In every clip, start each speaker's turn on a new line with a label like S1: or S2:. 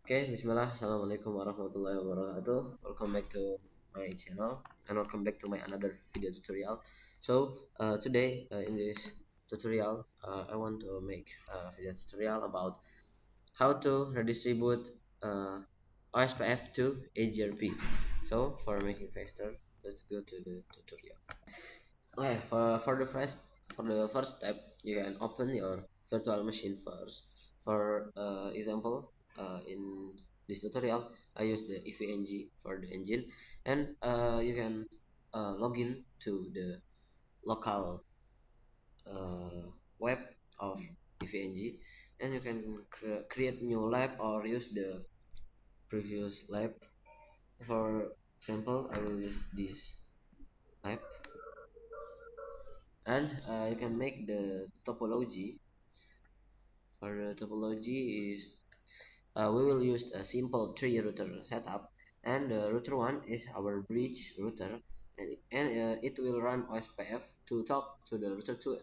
S1: Okay, Bismillah, Assalamualaikum warahmatullahi wabarakatuh. Welcome back to my channel and welcome back to my another video tutorial. Today in this tutorial, I want to make a video tutorial about how to redistribute OSPF to AGRP. So for making faster, let's go to the tutorial. Okay, for the first step, you can open your virtual machine first. For example, in this tutorial, I use the EVNG for the engine, and you can log in to the local web of EVNG, and you can create new lab or use the previous lab. For example, I will use this lab, and you can make the topology. For the topology is we will use a simple tree router setup, and router 1 is our bridge router, and it will run OSPF to talk to the router 2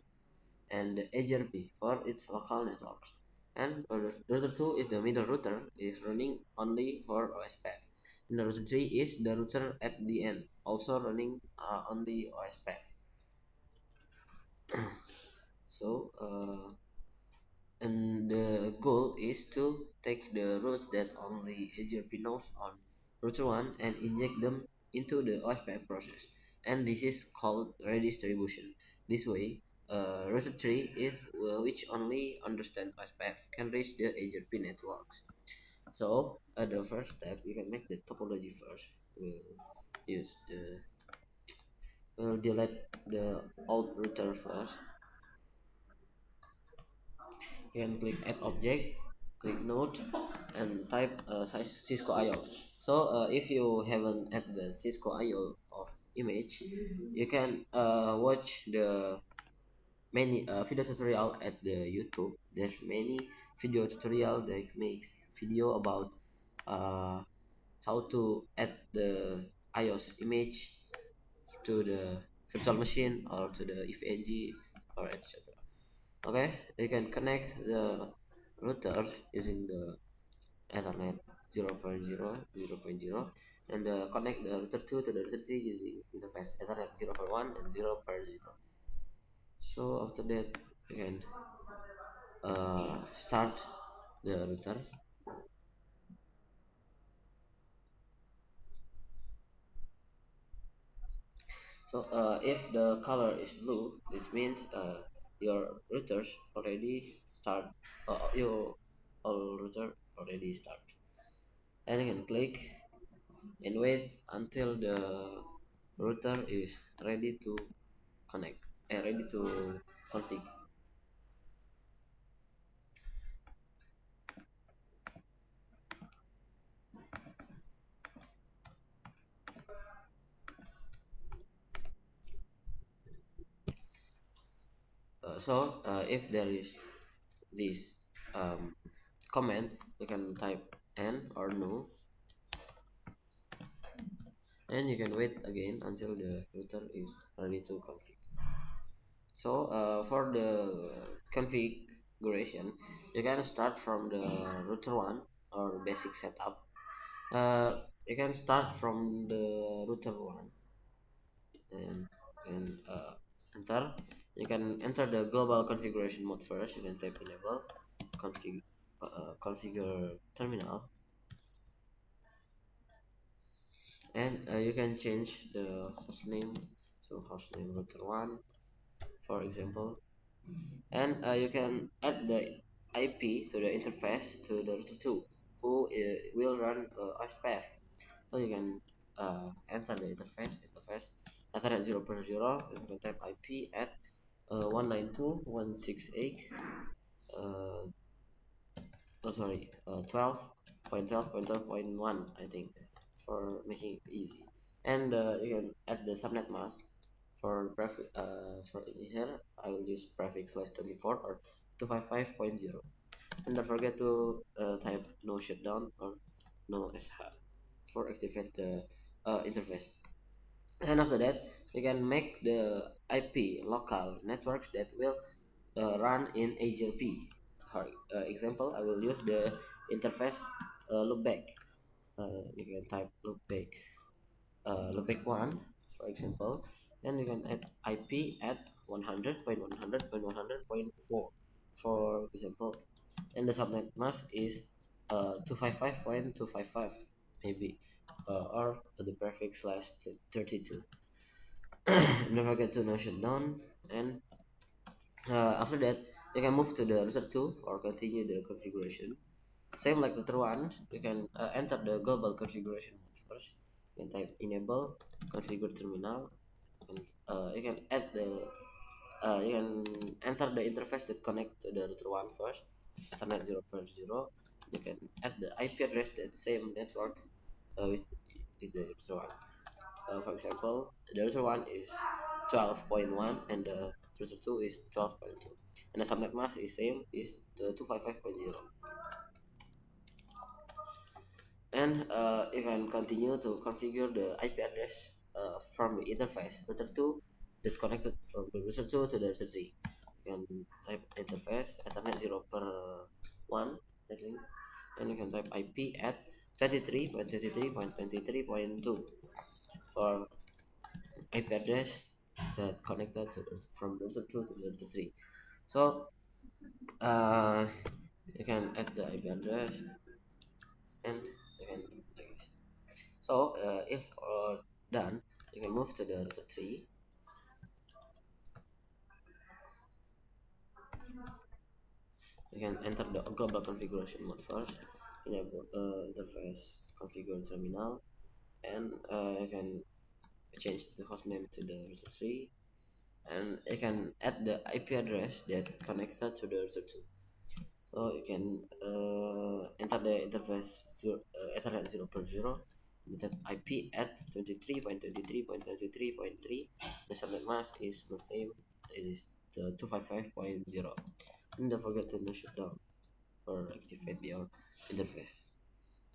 S1: and the HRP for its local networks. And router 2 is the middle router, is running only for OSPF. And the router 3 is the router at the end, also running only OSPF. So, and the goal is to take the routes that only AGRP knows on router 1 and inject them into the OSPF process, and this is called redistribution. This way, router 3 is which only understand OSPF can reach the AGRP networks. So at the first step, you can make the topology first. Use the we'll delete the old router first. You can click add object, click node, and type Cisco IO. So if you haven't add the Cisco IO of image, you can watch the many video tutorial at the YouTube. There's many video tutorial that makes video about uh, how to add the iOS image to the virtual machine or to the FNG or etc. Okay, you can connect the router using the Ethernet 0.0, and connect the router 2 to the router 3 using interface Ethernet 0.1 and 0.0. So after that, you can start the router. So if the color is blue, it means your routers already start. Your all router already start, and you can click and wait until the router is ready to connect and ready to config. If there is this um, command, you can type n or no, and you can wait again until the router is ready to config. So for the configuration, you can start from the router 1 or basic setup. You can start from the router 1, and enter. You can enter the global configuration mode first. You can type enable configure terminal, and you can change the host name. So host name router 1, for example, and you can add the IP to the interface to the router 2, who will run OSPF. So you can enter the interface Ethernet 0.0, and you can type IP at 192.168 uh, oh sorry 12.12.12.1, I think, for making it easy. And you can add the subnet mask for here I will use prefix /24 or 255.0, and don't forget to type no shutdown or no sh for activate the interface. And after that, you can make the IP local networks that will run in AGRP. For example, I will use the interface loopback. You can type loopback one, for example, and you can add IP at 100.100.100.4, for example, and the subnet mask is 255.255 maybe, or the prefix slash 32. Don't forget to note it down, and after that you can move to the router 2 or continue the configuration. Same like router 1, you can enter the global configuration mode first. You can type enable configure terminal, and you can add the you can enter the interface that connect to the router 1 first, Ethernet 0.0. You can add the IP address that same network with the router 1. For example, the router 1 is 12.1 and the router 2 is 12.2, and the subnet mask is same, is the 255.0. And you can continue to configure the IP address from the interface router 2 that connected from the router 2 to the router 3. You can type interface Ethernet 0 per 1 that link, and you can type IP at 23.23.23.2 for IP address that connected to from router 2 to router 3. So uh, you can add the IP address, and you can like this. So if done, you can move to the router 3. You can enter the global configuration mode first, enable interface configure terminal, and you can change the host name to the router 3, and you can add the IP address that connected to the router 2. So you can enter the interface Ethernet 0 per 0 with that IP at 23.23.23.3. The subnet mask is the same, it is the 255.0. And don't forget to shut down or activate your interface.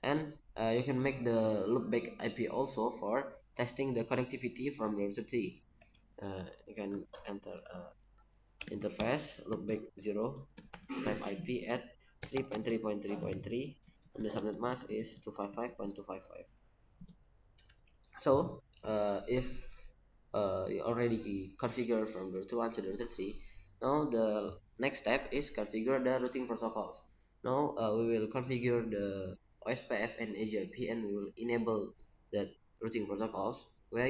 S1: And you can make the loopback IP also for testing the connectivity from the router 3. You can enter interface loopback 0, type IP at 3.3.3.3, and the subnet mask is 255.255. So if you already configure from the router 1 to the router 3, now the next step is configure the routing protocols. Now we will configure the OSPF and AGRP, and we will enable that routing protocols where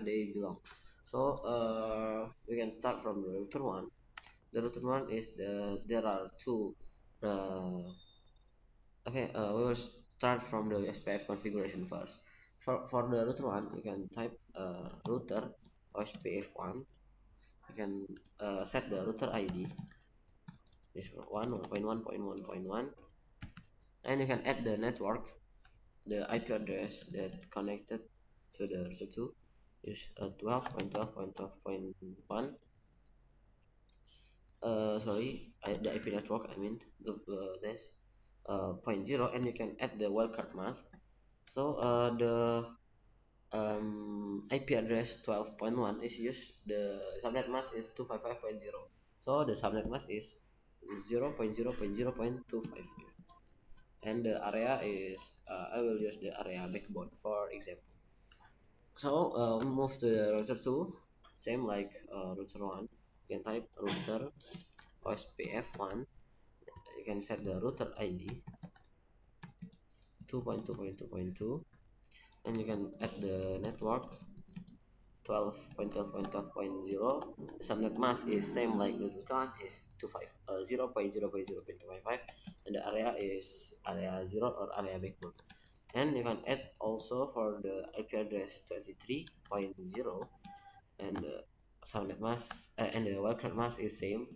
S1: they belong. So we can start from the router 1. The router 1 is there are two. uh, Okay, we will start from the SPF configuration first. For the router 1, you can type router OSPF 1. You can set the router ID is 1.1.1.1, and you can add the network, the IP address that connected to the router 2 is 12.12.12.1. Sorry, the IP network, I mean the dash point 0, and you can add the wildcard mask. So the IP address 12.1 is used, the subnet mask is 255.0. So the subnet mask is 0.0.0.255, and the area is I will use the area backbone for example. So move to the router 2, same like router 1. You can type router OSPF1. You can set the router ID 2.2.2.2, and you can add the network 12.12.12.0. Subnet mask is same like the one, is 0.0.0.255, and the area is area 0 or area backbone. And you can add also for the IP address 23.0, and the subnet mask and the wildcard mask is same,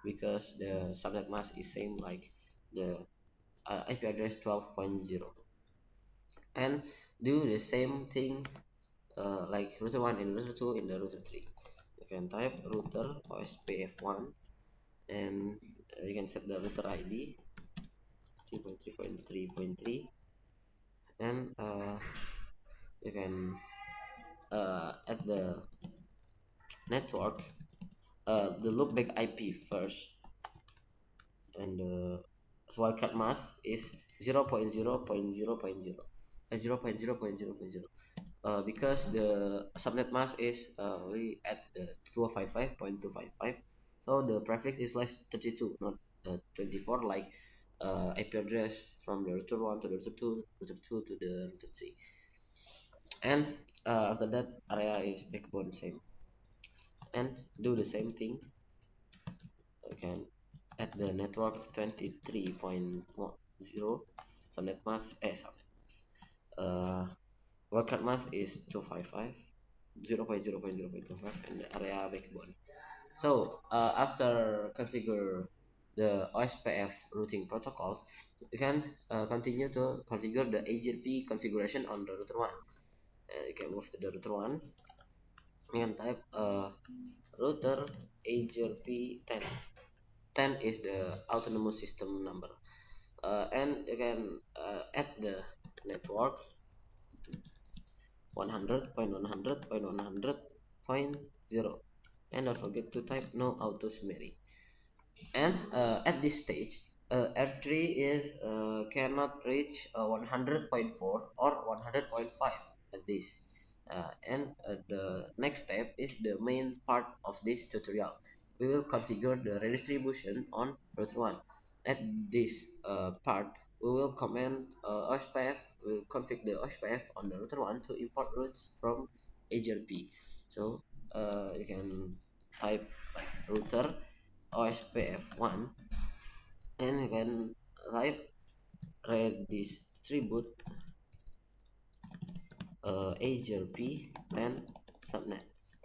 S1: because the subnet mask is same like the IP address 12.0, and do the same thing like router 1 and router 2 in the router 3. You can type router OSPF1, and you can set the router ID 3.3.3.3, and you can add the network, the loopback IP first, and the wildcard mask is 0.0.0.0, 0.0.0.0, because the subnet mask is we at the 255.255, so the prefix is like 32, not 24, like IP address from the router 1 to the router 2, router 2 to the router 3. And after that area is backbone same, and do the same thing again at the network 23.0. Subnet mask uh worker mask is 255, 0.0.0.25, and the area backbone. So after configure the OSPF routing protocols, you can continue to configure the AGP configuration on the router one. You can move to the router one and type router AGP 10. 10 is the autonomous system number. And you can add the network 100.100.100.0, and don't forget to type no auto summary. And at this stage, R3 is cannot reach 100.4 or 100.5 at this. And the next step is the main part of this tutorial. We will configure the redistribution on route 1. At this part, we will command OSPF, we will configure the OSPF on the router 1 to import routes from HRP. So you can type like router OSPF1, and you can type redistribute HRP 10 subnets.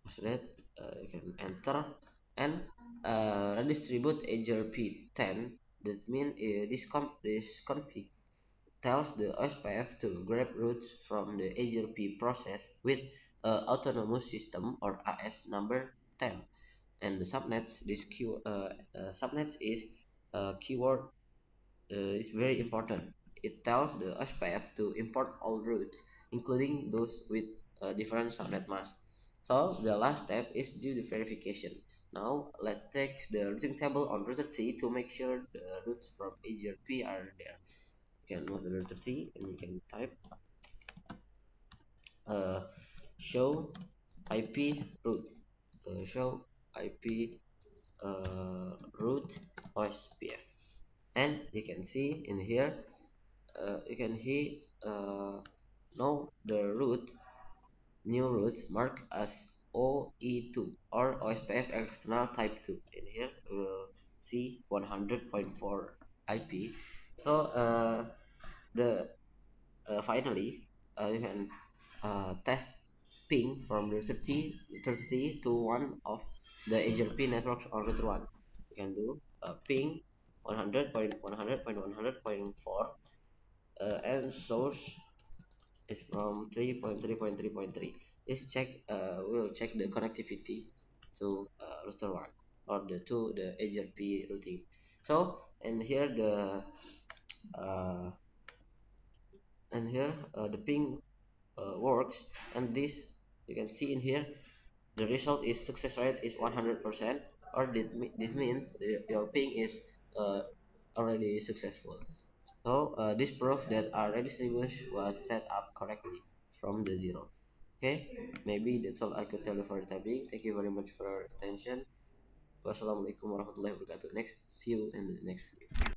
S1: After that, you can enter and redistribute HRP 10. That means this config tells the OSPF to grab routes from the HRP process with autonomous system or AS number 10. And the subnets, subnets is keyword is very important. It tells the SPF to import all routes, including those with different subnet mask. So the last step is do the verification. Now let's take the routing table on router T to make sure the routes from AGRP are there. You can move the router T and you can type uh, show IP route. Show IP route OSPF, and you can see in here you can see now the root new roots marked as OE2 or OSPF external type 2. In here we'll see 100.4 IP. So the finally you can test ping from the 30 to one of the HRP networks on router 1. You can do ping 100.100.100.4, and source is from 3.3.3.3. This check will check the connectivity to router 1 or the HRP routing. So uh, the ping works, and this you can see in here the result is success rate is 100%, or this means your ping is uh, already successful. So this proof that our redistribution was set up correctly from the zero. Okay, maybe that's all I could tell you for the time being. Thank you very much for your attention. Wassalamualaikum warahmatullahi wabarakatuh. Next, see you in the next video.